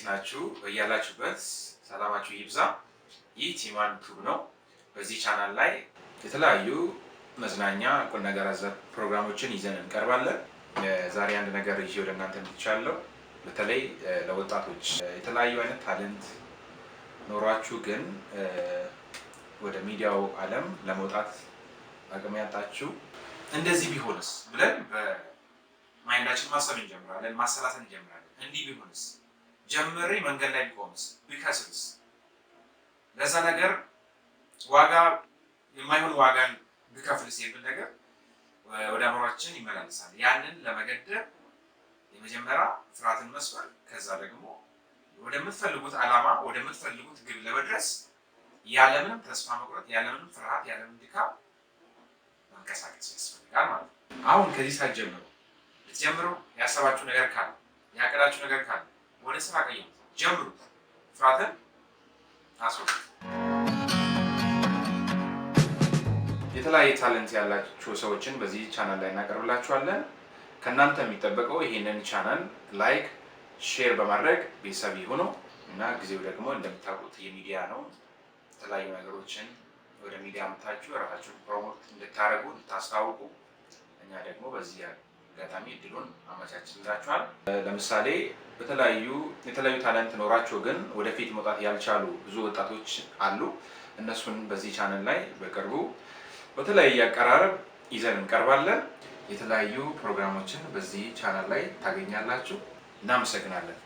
እንዴት ናችሁ? በያላችሁበት ሰላማችሁ ይብዛ። ይህ ቲማን ዩቲዩብ ነው። በዚህ ቻናል ላይ የተለያዩ መዝናኛ ቁም ነገር አዘል ፕሮግራሞችን ይዘን እንቀርባለን። ዛሬ አንድ ነገር ይዤ ወደ እናንተ መጥቻለሁ። በተለይ ለወጣቶች የተለያዩ አይነት ታለንት ኖሯችሁ ግን ወደ ሚዲያው ዓለም ለመውጣት አቅም ያጣችሁ እንደዚህ ቢሆንስ ብለን በማይንዳችን ማሰብ እንጀምራለን፣ ማሰላሰል እንጀምራለን። እንዲህ ቢሆንስ፣ ጀምሬ መንገድ ላይ ቢቆምስ፣ ቢከስርስ፣ ለዛ ነገር ዋጋ የማይሆን ዋጋን ቢከፍልስ የሚል ነገር ወደ አእምሯችን ይመላለሳል። ያንን ለመገደብ የመጀመሪያ ፍርሃትን መስበር፣ ከዛ ደግሞ ወደምትፈልጉት ዓላማ ወደምትፈልጉት ግብ ለመድረስ ያለምንም ተስፋ መቁረጥ፣ ያለምንም ፍርሃት፣ ያለምንም ድካም መንቀሳቀስ ያስፈልጋል ማለት ነው። አሁን ከዚህ ሰዓት ጀምሮ ልትጀምሩ ያሰባችሁ ነገር ካለ፣ ያቀዳችሁ ነገር ካለ ወደ ስራ ቀይሩት፣ ጀምሩት። ፍርሃትን አስወግዱ። የተለያየ ታለንት ያላችሁ ሰዎችን በዚህ ቻናል ላይ እናቀርብላችኋለን። ከእናንተ የሚጠበቀው ይሄንን ቻናል ላይክ፣ ሼር በማድረግ ቤተሰብ ይሁኑ እና ጊዜው ደግሞ እንደምታውቁት የሚዲያ ነው። የተለያዩ ነገሮችን ወደ ሚዲያ አምጥታችሁ ራሳችሁን ፕሮሞት እንድታደርጉ እንድታስታውቁ፣ እኛ ደግሞ በዚህ አጋጣሚ እድሉን አመቻችላችኋል። ለምሳሌ የተለያዩ ታለንት ኖራቸው ግን ወደፊት መውጣት ያልቻሉ ብዙ ወጣቶች አሉ። እነሱን በዚህ ቻናል ላይ በቅርቡ በተለያየ አቀራረብ ይዘን እንቀርባለን። የተለያዩ ፕሮግራሞችን በዚህ ቻናል ላይ ታገኛላችሁ። እናመሰግናለን።